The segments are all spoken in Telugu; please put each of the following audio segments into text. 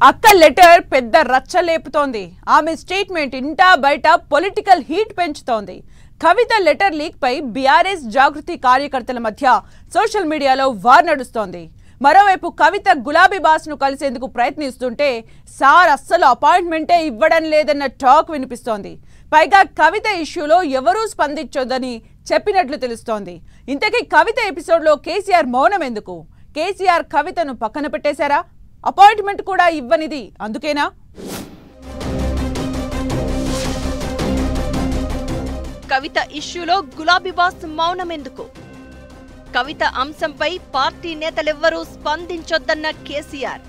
అక్క లెటర్ పెద్ద రచ్చ లేపుతోంది. ఆమె స్టేట్మెంట్ ఇంటా బయట పొలిటికల్ హీట్ పెంచుతోంది. కవిత లెటర్ లీక్ పై బీఆర్ఎస్ జాగృతి కార్యకర్తల మధ్య సోషల్ మీడియాలో వార్ నడుస్తోంది. మరోవైపు కవిత గులాబీ బాస్ను కలిసేందుకు ప్రయత్నిస్తుంటే సార్ అస్సలు అపాయింట్మెంటే ఇవ్వడం లేదన్న టాక్ వినిపిస్తోంది. పైగా కవిత ఇష్యూలో ఎవరూ స్పందించొద్దని చెప్పినట్లు తెలుస్తోంది. ఇంతకీ కవిత ఎపిసోడ్లో కేసీఆర్ మౌనం ఎందుకు? కేసీఆర్ కవితను పక్కన పెట్టేశారా? అపాయింట్మెంట్ కూడా ఇవ్వనిది అందుకేనా? కవిత ఇష్యూలో గులాబీ బాస్ మౌనం ఎందుకు? కవిత అంశంపై పార్టీ నేతలెవ్వరూ స్పందించొద్దన్న కేసీఆర్.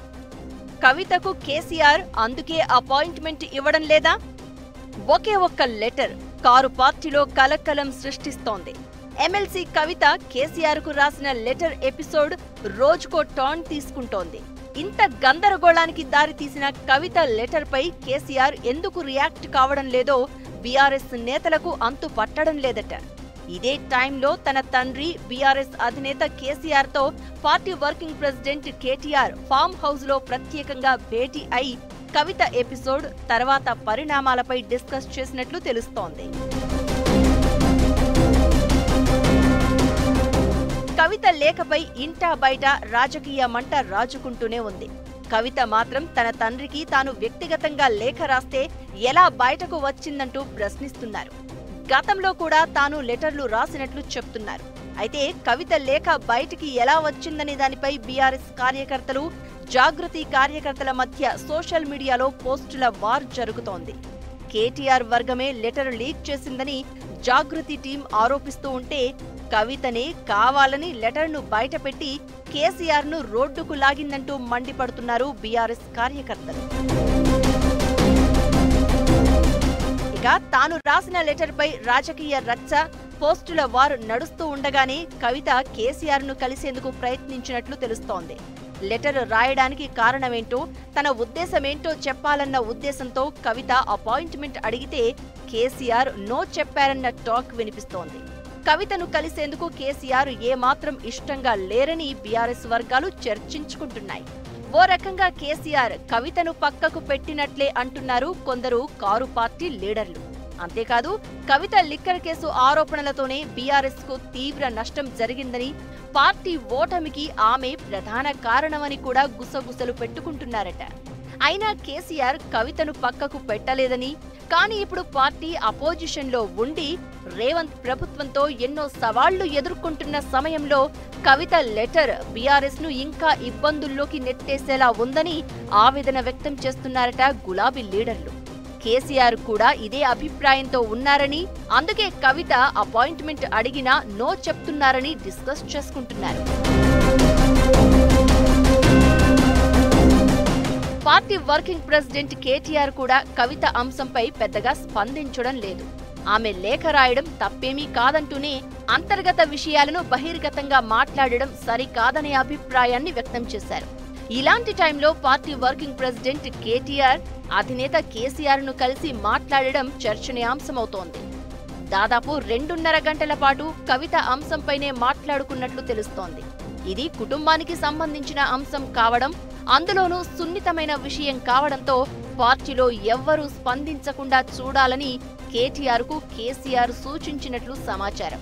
కవితకు కేసీఆర్ అందుకే అపాయింట్మెంట్ ఇవ్వడం లేదా? ఒకే ఒక్క లెటర్ కారు పార్టీలో కలకలం సృష్టిస్తోంది. ఎమ్మెల్సీ కవిత కేసీఆర్ కు రాసిన లెటర్ ఎపిసోడ్ రోజుకో టర్న్ తీసుకుంటోంది. ఇంత గందరగోళానికి దారితీసిన కవిత లెటర్ పై కేసీఆర్ ఎందుకు రియాక్ట్ కావడం లేదో బీఆర్ఎస్ నేతలకు అంతు పట్టడం లేదట. ఇదే టైంలో తన తండ్రి బీఆర్ఎస్ అధినేత కేసీఆర్ తో party working president KTR farm house లో ప్రత్యేకంగా భేటీ అయి కవిత ఎపిసోడ్ తర్వాత పరిణామాలపై డిస్కస్ చేసినట్లు తెలుస్తోంది. కవిత లేఖపై ఇంటా బయట రాజకీయ మంట రాజుకుంటూనే ఉంది. కవిత మాత్రం తన తండ్రికి తాను వ్యక్తిగతంగా లేఖ రాస్తే ఎలా బయటకు వచ్చిందంటూ ప్రశ్నిస్తున్నారు. గతంలో కూడా తాను లెటర్లు రాసినట్లు చెప్తున్నారు. అయితే కవిత లేఖ బయటికి ఎలా వచ్చిందనే దానిపై బీఆర్ఎస్ కార్యకర్తలు, జాగృతి కార్యకర్తల మధ్య సోషల్ మీడియాలో పోస్టుల వార్ జరుగుతోంది. కేటీఆర్ వర్గమే లెటర్ లీక్ చేసిందని జాగృతి టీం ఆరోపిస్తూ ఉంటే కవితనే కావాలని లెటర్ను బయటపెట్టి కేసీఆర్ ను రోడ్డుకు లాగిందంటూ మండిపడుతున్నారు బీఆర్ఎస్ కార్యకర్తలు. ఇక తాను రాసిన లెటర్ పై రాజకీయ రచ్చ, పోస్టుల వారు నడుస్తూ ఉండగానే కవిత కేసీఆర్ ను కలిసేందుకు ప్రయత్నించినట్లు తెలుస్తోంది. లెటర్ రాయడానికి కారణమేంటో, తన ఉద్దేశమేంటో చెప్పాలన్న ఉద్దేశంతో కవిత అపాయింట్మెంట్ అడిగితే కేసీఆర్ నో చెప్పారన్న టాక్ వినిపిస్తోంది. కవితను కలిసేందుకు కేసీఆర్ ఏమాత్రం ఇష్టంగా లేరని బీఆర్ఎస్ వర్గాలు చర్చించుకుంటున్నాయి. ఓ రకంగా కేసీఆర్ కవితను పక్కకు పెట్టినట్లే అంటున్నారు కొందరు కారు పార్టీ లీడర్లు. అంతేకాదు, కవిత లిక్కర్ కేసు ఆరోపణలతోనే బీఆర్ఎస్ కు తీవ్ర నష్టం జరిగిందని, పార్టీ ఓటమికి ఆమె ప్రధాన కారణమని కూడా గుసగుసలు పెట్టుకుంటున్నారట. అయినా కేసీఆర్ కవితను పక్కకు పెట్టలేదని, కానీ ఇప్పుడు పార్టీ అపోజిషన్ లో ఉండి రేవంత్ ప్రభుత్వంతో ఎన్నో సవాళ్లు ఎదుర్కొంటున్న సమయంలో కవిత లెటర్ బీఆర్ఎస్ ను ఇంకా ఇబ్బందుల్లోకి నెట్టేసేలా ఉందని ఆవేదన వ్యక్తం చేస్తున్నారట గులాబీ లీడర్లు. కేసీఆర్ కూడా ఇదే అభిప్రాయంతో ఉన్నారని, అందుకే కవిత అపాయింట్మెంట్ అడిగినా నో చెప్తున్నారని డిస్కస్ చేసుకుంటున్నారు. పార్టీ వర్కింగ్ ప్రెసిడెంట్ కేటీఆర్ కూడా కవిత అంశంపై పెద్దగా స్పందించడం లేదు. ఆమె లేఖ రాయడం తప్పేమీ కాదంటూనే అంతర్గత విషయాలను బహిర్గతంగా మాట్లాడడం సరికాదనే అభిప్రాయాన్ని వ్యక్తం చేశారు. ఇలాంటి టైంలో పార్టీ వర్కింగ్ ప్రెసిడెంట్ కేటీఆర్ అధినేత కేసీఆర్ ను కలిసి మాట్లాడడం చర్చనీయాంశమవుతోంది. దాదాపు 2.5 గంటల పాటు కవిత అంశంపైనే మాట్లాడుకున్నట్లు తెలుస్తోంది. ఇది కుటుంబానికి సంబంధించిన అంశం కావడం, అందులోనూ సున్నితమైన విషయం కావడంతో పార్టీలో ఎవ్వరూ స్పందించకుండా చూడాలని కేటీఆర్ కు కేసీఆర్ సూచించినట్లు సమాచారం.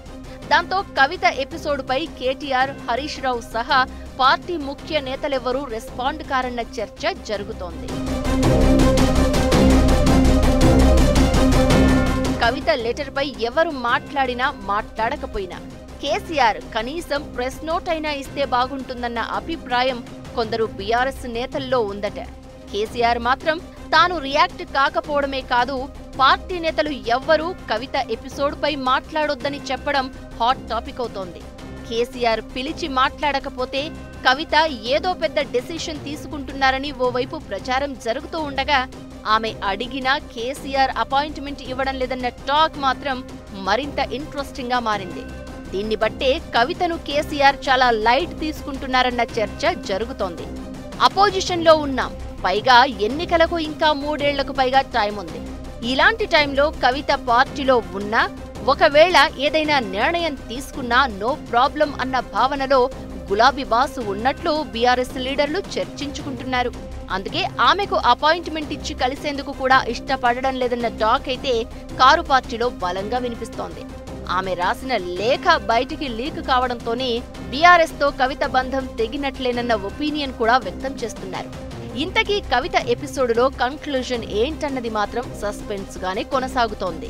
దాంతో కవిత ఎపిసోడ్ పై కేటీఆర్, హరీష్ రావు సహా పార్టీ ముఖ్య నేతలెవ్వరూ రెస్పాండ్ కారన్న చర్చ జరుగుతోంది. కవిత లెటర్ పై ఎవరు మాట్లాడినా మాట్లాడకపోయినా కేసీఆర్ కనీసం ప్రెస్ నోట్ అయినా ఇస్తే బాగుంటుందన్న అభిప్రాయం కొందరు బీఆర్ఎస్ నేతల్లో ఉందట. కేసీఆర్ మాత్రం తాను రియాక్ట్ కాకపోవడమే కాదు, పార్టీ నేతలు ఎవ్వరూ కవిత ఎపిసోడ్ పై మాట్లాడొద్దని చెప్పడం హాట్ టాపిక్ అవుతోంది. కేసీఆర్ పిలిచి మాట్లాడకపోతే కవిత ఏదో పెద్ద డెసిషన్ తీసుకుంటున్నారని ఓవైపు ప్రచారం జరుగుతూ ఉండగా, ఆమె అడిగినా కేసీఆర్ అపాయింట్మెంట్ ఇవ్వడం లేదన్న టాక్ మాత్రం మరింత ఇంట్రెస్టింగ్ గా మారింది. దీన్ని బట్టే కవితను కేసీఆర్ చాలా లైట్ తీసుకుంటున్నారన్న చర్చ జరుగుతోంది. అపోజిషన్ లో ఉన్నాం, పైగా ఎన్నికలకు ఇంకా 3 ఏళ్లకు పైగా టైం ఉంది. ఇలాంటి టైంలో కవిత పార్టీలో ఉన్నా, ఒకవేళ ఏదైనా నిర్ణయం తీసుకున్నా నో ప్రాబ్లం అన్న భావనలో గులాబీ బాస్ ఉన్నట్లు బీఆర్ఎస్ లీడర్లు చర్చించుకుంటున్నారు. అందుకే ఆమెకు అపాయింట్మెంట్ ఇచ్చి కలిసేందుకు కూడా ఇష్టపడడం లేదన్న టాక్ అయితే కారు పార్టీలో బలంగా వినిపిస్తోంది. ఆమె రాసిన లేఖ బయటికి లీక్ కావడంతోనే బీఆర్ఎస్ తో కవిత బంధం తెగినట్లేనన్న ఒపీనియన్ కూడా వ్యక్తం చేస్తున్నారు. ఇంతకీ కవిత ఎపిసోడులో కన్క్లూజన్ ఏంటన్నది మాత్రం సస్పెన్స్ గానే కొనసాగుతోంది.